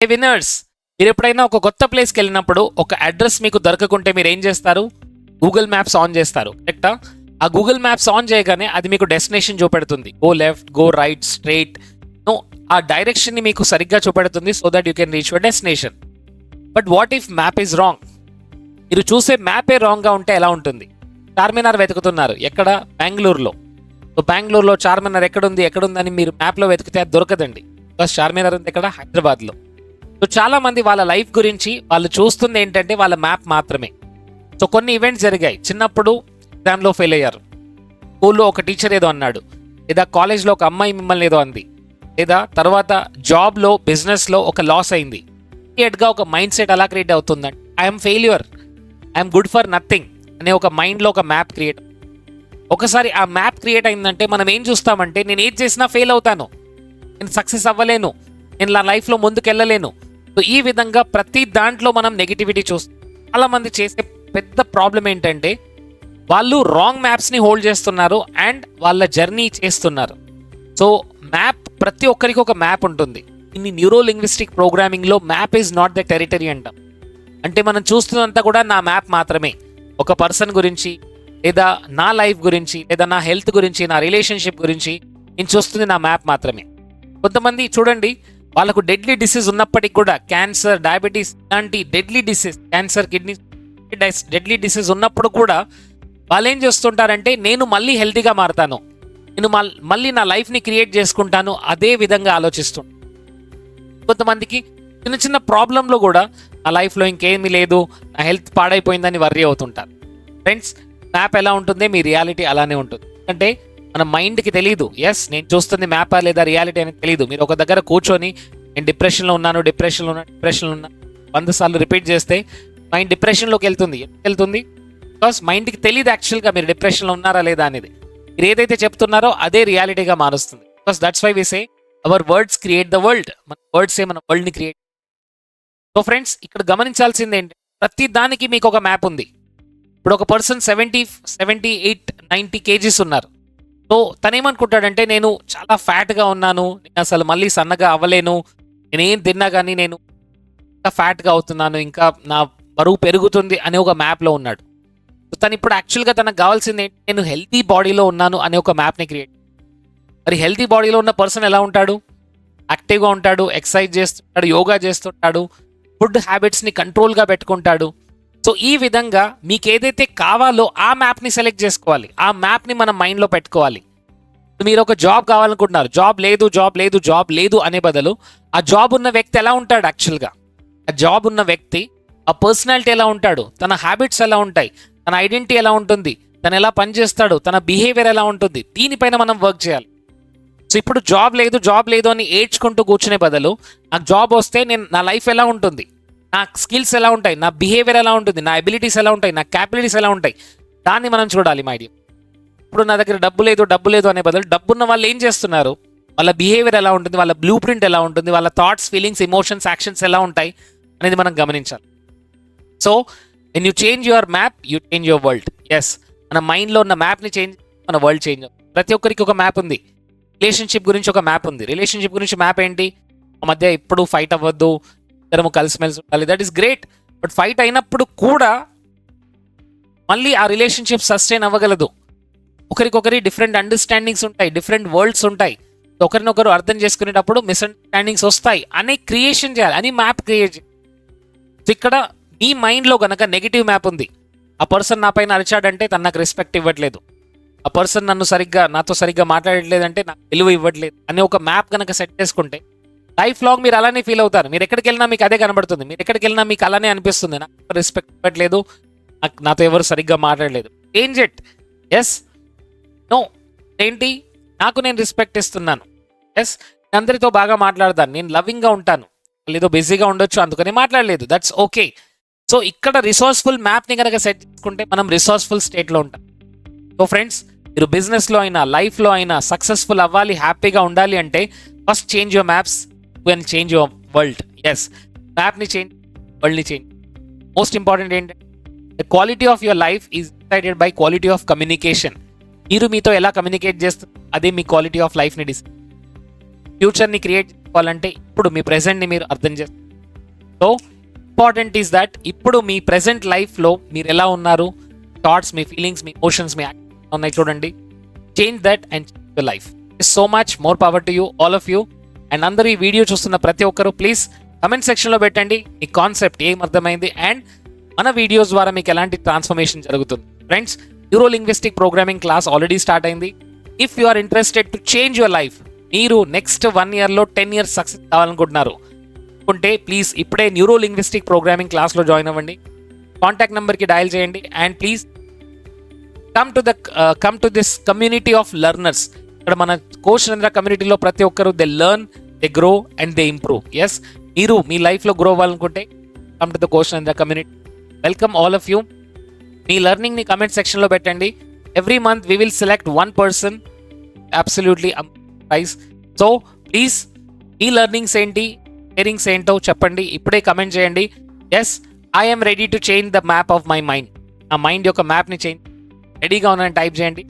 ఏ winners, మీరు ఎప్పుడైనా ఒక కొత్త ప్లేస్కి వెళ్ళినప్పుడు ఒక అడ్రస్ మీకు దొరకకుంటే మీరు ఏం చేస్తారు? గూగుల్ మ్యాప్స్ ఆన్ చేస్తారు, కరెక్టా? ఆ గూగుల్ మ్యాప్స్ ఆన్ చేయగానే అది మీకు డెస్టినేషన్ చూపెడుతుంది. Go left, go right, straight. No, ఆ డైరెక్షన్ని మీకు సరిగ్గా చూపెడుతుంది so that you can reach your destination. But what if map is wrong? మీరు చూసే మ్యాపే రాంగ్గా ఉంటే ఎలా ఉంటుంది? చార్మినార్ వెతుకుతున్నారు, ఎక్కడ? బెంగళూరులో. సో బెంగళూరులో చార్మినార్ ఎక్కడుందని మీరు మ్యాప్లో వెతికితే అది దొరకదండి. బికాస్ చార్మినార్ ఉంది ఎక్కడ? హైదరాబాద్లో. సో చాలా మంది వాళ్ళ లైఫ్ గురించి వాళ్ళు చూస్తుంది ఏంటంటే వాళ్ళ మ్యాప్ మాత్రమే. సో కొన్ని ఈవెంట్స్ జరిగాయి. చిన్నప్పుడు ఎగ్జామ్లో ఫెయిల్ అయ్యారు, స్కూల్లో ఒక టీచర్ ఏదో అన్నాడు, లేదా కాలేజ్లో ఒక అమ్మాయి మిమ్మల్ని ఏదో అంది, లేదా తర్వాత జాబ్లో బిజినెస్లో ఒక లాస్ అయింది. ఇమీడియట్గా ఒక మైండ్ సెట్ అలా క్రియేట్ అవుతుందండి, I'm failure, I'm good for nothing అనే ఒక మైండ్లో ఒక మ్యాప్ క్రియేట్. ఒకసారి ఆ మ్యాప్ క్రియేట్ అయిందంటే మనం ఏం చూస్తామంటే, నేను ఏది చేసినా ఫెయిల్ అవుతాను, నేను సక్సెస్ అవ్వలేను, నేను నా లైఫ్లో ముందుకెళ్ళలేను. సో ఈ విధంగా ప్రతి దాంట్లో మనం నెగిటివిటీ చూస్తాం. చాలామంది చేసే పెద్ద ప్రాబ్లం ఏంటంటే వాళ్ళు రాంగ్ మ్యాప్స్ని హోల్డ్ చేస్తున్నారు అండ్ వాళ్ళ జర్నీ చేస్తున్నారు. సో మ్యాప్, ప్రతి ఒక్కరికి ఒక మ్యాప్ ఉంటుంది. ఇన్ని న్యూరో లింగ్విస్టిక్ ప్రోగ్రామింగ్లో map is not the territory అంటాం. అంటే మనం చూస్తున్నంతా కూడా నా మ్యాప్ మాత్రమే. ఒక పర్సన్ గురించి, లేదా నా లైఫ్ గురించి, లేదా నా హెల్త్ గురించి, నా రిలేషన్షిప్ గురించి నేను చూస్తుంది నా మ్యాప్ మాత్రమే. కొంతమంది చూడండి, వాళ్ళకు డెడ్లీ డిసీజ్ ఉన్నప్పటికీ కూడా, క్యాన్సర్, డయాబెటీస్ ఇలాంటి deadly disease, cancer, kidney deadly disease ఉన్నప్పుడు కూడా వాళ్ళు ఏం చేస్తుంటారంటే, నేను మళ్ళీ హెల్తీగా మారుతాను, నేను మళ్ళీ నా లైఫ్ని క్రియేట్ చేసుకుంటాను, అదే విధంగా ఆలోచిస్తుంటాను. కొంతమందికి చిన్న చిన్న ప్రాబ్లంలో కూడా నా లైఫ్లో ఇంకేమీ లేదు, నా హెల్త్ పాడైపోయిందని వర్రీ అవుతుంటారు. ఫ్రెండ్స్, మ్యాప్ ఎలా ఉంటుందో మీ రియాలిటీ అలానే ఉంటుంది. అంటే మన మైండ్కి తెలియదు, ఎస్ నేను చూస్తుంది మ్యాపా లేదా రియాలిటీ అనేది తెలియదు. మీరు ఒక దగ్గర కూర్చొని నేను డిప్రెషన్లో ఉన్నాను 100 సార్లు రిపీట్ చేస్తే మైండ్ డిప్రెషన్లోకి వెళ్తుంది. బికాస్ మైండ్కి తెలియదు యాక్చువల్గా మీరు డిప్రెషన్లో ఉన్నారా లేదా అనేది. మీరు ఏదైతే చెప్తున్నారో అదే రియాలిటీగా మారుస్తుంది. Because that's why we say our words create the world. మన వర్డ్సే మన వరల్డ్ని క్రియేట్. సో ఫ్రెండ్స్, ఇక్కడ గమనించాల్సింది ఏంటి, ప్రతి దానికి మీకు ఒక మ్యాప్ ఉంది. ఇప్పుడు ఒక పర్సన్ 78, 90 కేజీస్ ఉన్నారు. సో తనేమనుకుంటాడంటే, నేను చాలా ఫ్యాట్గా ఉన్నాను, నేను అసలు మళ్ళీ సన్నగా అవ్వలేను, నేనేం తిన్నా కానీ నేను ఇంకా ఫ్యాట్గా అవుతున్నాను, ఇంకా నా బరువు పెరుగుతుంది అనే ఒక మ్యాప్లో ఉన్నాడు. సో తను ఇప్పుడు యాక్చువల్గా తనకు కావాల్సింది ఏంటి, నేను హెల్తీ బాడీలో ఉన్నాను అనే ఒక మ్యాప్ని క్రియేట్. మరి హెల్తీ బాడీలో ఉన్న పర్సన్ ఎలా ఉంటాడు? యాక్టివ్గా ఉంటాడు, ఎక్సర్సైజ్ చేస్తుంటాడు, యోగా చేస్తుంటాడు, ఫుడ్ హ్యాబిట్స్ని కంట్రోల్గా పెట్టుకుంటాడు. సో ఈ విధంగా మీకు ఏదైతే కావాలో ఆ మ్యాప్ని సెలెక్ట్ చేసుకోవాలి, ఆ మ్యాప్ని మనం మైండ్లో పెట్టుకోవాలి. మీరు ఒక జాబ్ కావాలనుకుంటున్నారు, జాబ్ లేదు అనే బదులు ఆ జాబ్ ఉన్న వ్యక్తి ఎలా ఉంటాడు, యాక్చువల్గా ఆ జాబ్ ఉన్న వ్యక్తి ఆ పర్సనాలిటీ ఎలా ఉంటాడు, తన హ్యాబిట్స్ ఎలా ఉంటాయి, తన ఐడెంటిటీ ఎలా ఉంటుంది, తను ఎలా పనిచేస్తాడు, తన బిహేవియర్ ఎలా ఉంటుంది, దీనిపైన మనం వర్క్ చేయాలి. సో ఇప్పుడు జాబ్ లేదు అని ఏడ్చుకుంటూ కూర్చునే బదులు, నాకు జాబ్ వస్తే నా లైఫ్ ఎలా ఉంటుంది, నా స్కిల్స్ ఎలా ఉంటాయి, నా బిహేవియర్ ఎలా ఉంటుంది, నా ఎబిలిటీస్ ఎలా ఉంటాయి, నా క్యాపబిలిటీస్ ఎలా ఉంటాయి, దాన్ని మనం చూడాలి మై డియర్. ఇప్పుడు నా దగ్గర డబ్బు లేదు అనే బదులు, డబ్బున్న వాళ్ళు ఏం చేస్తున్నారు, వాళ్ళ బిహేవియర్ ఎలా ఉంటుంది, వాళ్ళ బ్లూ ప్రింట్ ఎలా ఉంటుంది, వాళ్ళ థాట్స్, ఫీలింగ్స్, ఎమోషన్స్, యాక్షన్స్ ఎలా ఉంటాయి అనేది మనం గమనించాలి. So when you change your map, you change your world. Yes, మన మైండ్లో ఉన్న మ్యాప్ని చేంజ్, మన వరల్డ్ చేంజ్. ప్రతి ఒక్కరికి ఒక మ్యాప్ ఉంది. రిలేషన్షిప్ గురించి ఒక మ్యాప్ ఉంది. రిలేషన్షిప్ గురించి మ్యాప్ ఏంటి, ఆ మధ్య ఎప్పుడు ఫైట్ అవ్వద్దు, ఇద్దరము కలిసిమెలిసి ఉండాలి, that is great. But fight అయినప్పుడు కూడా మళ్ళీ ఆ రిలేషన్షిప్ సస్టైన్ అవ్వగలదు. ఒకరికొకరి డిఫరెంట్ అండర్స్టాండింగ్స్ ఉంటాయి, డిఫరెంట్ వరల్డ్స్ ఉంటాయి. ఒకరినొకరు అర్థం చేసుకునేటప్పుడు మిస్అండర్స్టాండింగ్స్ వస్తాయి అని క్రియేషన్ చేయాలి, అని మ్యాప్ క్రియేట్ చేయాలి. సో ఇక్కడ మీ మైండ్లో కనుక నెగిటివ్ మ్యాప్ ఉంది, ఆ పర్సన్ నా పైన అరిచాడంటే తను నాకు రెస్పెక్ట్ ఇవ్వట్లేదు, ఆ పర్సన్ నాతో సరిగ్గా మాట్లాడట్లేదంటే నాకు విలువ ఇవ్వట్లేదు అనే ఒక మ్యాప్ కనుక సెట్ చేసుకుంటే లైఫ్ లాంగ్ మీరు అలానే ఫీల్ అవుతారు. మీరు ఎక్కడికి వెళ్ళినా మీకు అదే కనబడుతుంది, మీరు ఎక్కడికి వెళ్ళినా మీకు అలానే అనిపిస్తుంది, నాకు రెస్పెక్ట్ ఇవ్వట్లేదు, నాతో ఎవరు సరిగ్గా మాట్లాడలేదు. Change it. ఎస్, నో, ఏంటి, నాకు నేను రెస్పెక్ట్ ఇస్తున్నాను. ఎస్, నేను అందరితో బాగా మాట్లాడతాను, నేను లవింగ్గా ఉంటాను, లేదో బిజీగా ఉండొచ్చు అందుకని మాట్లాడలేదు, దట్స్ ఓకే. సో ఇక్కడ రిసోర్స్ఫుల్ మ్యాప్ని కనుక సెట్ చేసుకుంటే మనం రిసోర్స్ఫుల్ స్టేట్లో ఉంటాం. సో ఫ్రెండ్స్, మీరు బిజినెస్లో అయినా లైఫ్లో అయినా సక్సెస్ఫుల్ అవ్వాలి, హ్యాపీగా ఉండాలి అంటే first change your maps and change your world. Yes, మ్యాప్ని చేంజ్, వరల్డ్ని చేంజ్. మోస్ట్ ఇంపార్టెంట్ ఏంటంటే the quality of your life is decided by quality of communication. మీరు మీతో ఎలా కమ్యూనికేట్ చేస్తారు అదే మీ క్వాలిటీ ఆఫ్ లైఫ్ని డిసైడ్. ఫ్యూచర్ని క్రియేట్ చేసుకోవాలంటే ఇప్పుడు మీ ప్రెజెంట్ని మీరు అర్థం చేస్తారు. సో ఇంపార్టెంట్ ఈస్ దట్ ఇప్పుడు మీ ప్రెసెంట్ లైఫ్లో మీరు ఎలా ఉన్నారు, థాట్స్, మీ ఫీలింగ్స్, మీ ఎమోషన్స్, మీ యాక్షన్ ఉన్నాయి చూడండి. Change that and change your life. So much more power to you, all of you. And అందరూ ఈ వీడియో చూస్తున్న ప్రతి ఒక్కరు ప్లీజ్ కమెంట్ సెక్షన్లో పెట్టండి మీ కాన్సెప్ట్ ఏం అర్థమైంది అండ్ మన వీడియోస్ ద్వారా మీకు ఎలాంటి ట్రాన్స్ఫర్మేషన్ జరుగుతుంది. Friends, neuro linguistic programming class already start అయింది. If you are interested to change your life, మీరు నెక్స్ట్ 1 yearలో 10 years సక్సెస్ కావాలనుకుంటున్నారు అనుకుంటే ప్లీజ్ ఇప్పుడే న్యూరో లింగ్విస్టిక్ ప్రోగ్రామింగ్ క్లాస్లో జాయిన్ అవ్వండి. కాంటాక్ట్ నెంబర్కి డయల్ చేయండి and please come to this community of learners. ఇక్కడ మన కోచ్ నరేంద్ర కమ్యూనిటీలో ప్రతి ఒక్కరు they learn, they grow and they improve. Yes, మీరు మీ లైఫ్లో గ్రో అవ్వాలనుకుంటే come to the coach Narendra community. Welcome all of you. మీ లెర్నింగ్ని కమెంట్ సెక్షన్లో పెట్టండి. Every month we will select 1 person absolutely prize. So please మీ లెర్నింగ్స్ ఏంటి, షేరింగ్స్ ఏంటో చెప్పండి, ఇప్పుడే కమెంట్ చేయండి. Yes, I'm ready to change the map of my mind. నా మైండ్ యొక్క మ్యాప్ని చేంజ్ రెడీగా ఉన్నాను టైప్ చేయండి.